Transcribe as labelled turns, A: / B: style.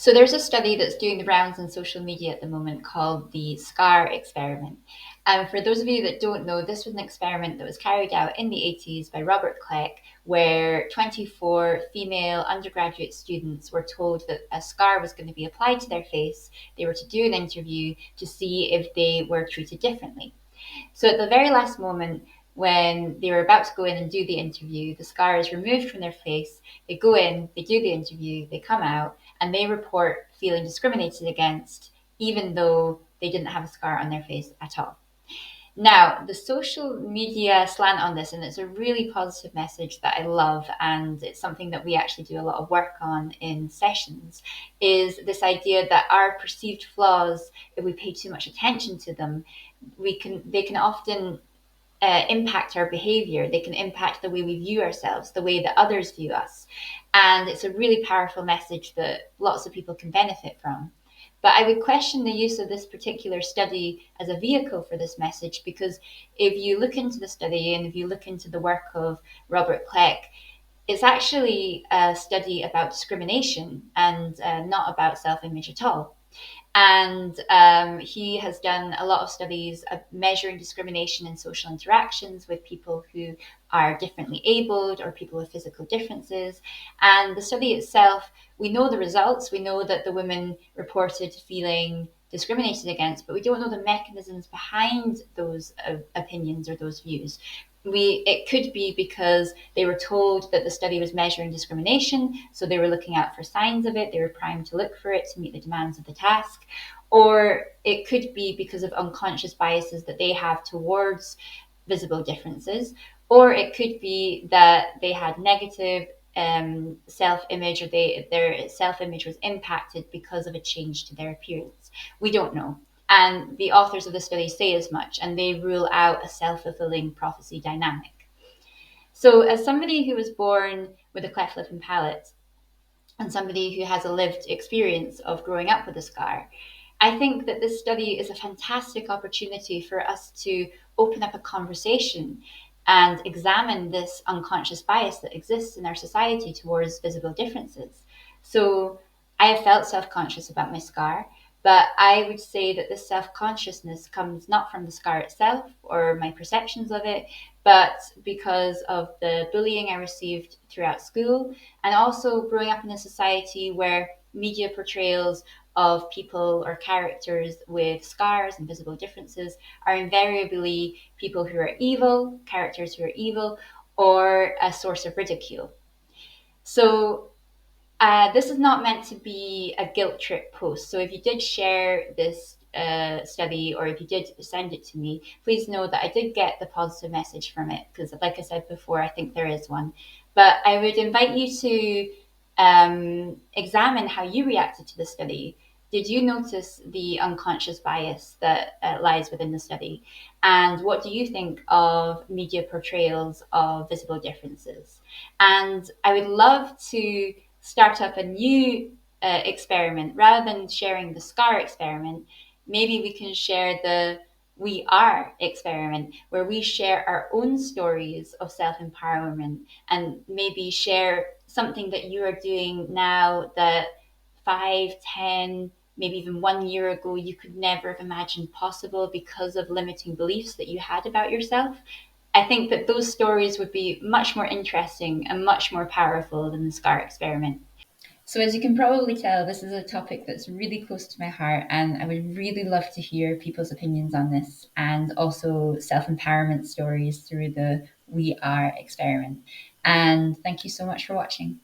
A: So there's a study that's doing the rounds on social media at the moment called the SCAR experiment. And for those of you that don't know, this was an experiment that was carried out in the 80s by Robert Kleck, where 24 female undergraduate students were told that a scar was going to be applied to their face. They were to do an interview to see if they were treated differently. So at the very last moment, when they were about to go in and do the interview, the scar is removed from their face. They go in, they do the interview, they come out, and they report feeling discriminated against, even though they didn't have a scar on their face at all. Now, the social media slant on this, and it's a really positive message that I love, and it's something that we actually do a lot of work on in sessions, is this idea that our perceived flaws, if we pay too much attention to them, they can often impact our behavior. They can impact the way we view ourselves, the way that others view us. And it's a really powerful message that lots of people can benefit from. But I would question the use of this particular study as a vehicle for this message, because if you look into the study and if you look into the work of Robert Kleck, it's actually a study about discrimination and not about self image at all. And he has done a lot of studies of measuring discrimination in social interactions with people who are differently abled or people with physical differences. And the study itself, we know the results. We know that the women reported feeling discriminated against, but we don't know the mechanisms behind those opinions or those views. It could be because they were told that the study was measuring discrimination, so they were looking out for signs of it, they were primed to look for it to meet the demands of the task. Or it could be because of unconscious biases that they have towards visible differences. Or it could be that they had negative self-image, or their self-image was impacted because of a change to their appearance. We don't know. And the authors of the study say as much, and they rule out a self-fulfilling prophecy dynamic. So, as somebody who was born with a cleft lip and palate, and somebody who has a lived experience of growing up with a scar, I think that this study is a fantastic opportunity for us to open up a conversation and examine this unconscious bias that exists in our society towards visible differences. So I have felt self conscious about my scar, but I would say that this self consciousness comes not from the scar itself or my perceptions of it, but because of the bullying I received throughout school, and also growing up in a society where media portrayals of people or characters with scars and visible differences are invariably people who are evil, characters who are evil, or a source of ridicule. So this is not meant to be a guilt trip post. So if you did share this study, or if you did send it to me, please know that I did get the positive message from it, because, like I said before, I think there is one. But I would invite you to examine how you reacted to the study. Did you notice the unconscious bias that lies within the study? And what do you think of media portrayals of visible differences? And I would love to start up a new experiment. Rather than sharing the scar experiment, maybe we can share the we are experiment, where we share our own stories of self empowerment, and maybe share something that you are doing now that 5, 10, maybe even 1 year ago you could never have imagined possible because of limiting beliefs that you had about yourself. I think that those stories would be much more interesting and much more powerful than the SCAR experiment. So, as you can probably tell, this is a topic that's really close to my heart, and I would really love to hear people's opinions on this, and also self empowerment stories through the We Are experiment. And thank you so much for watching.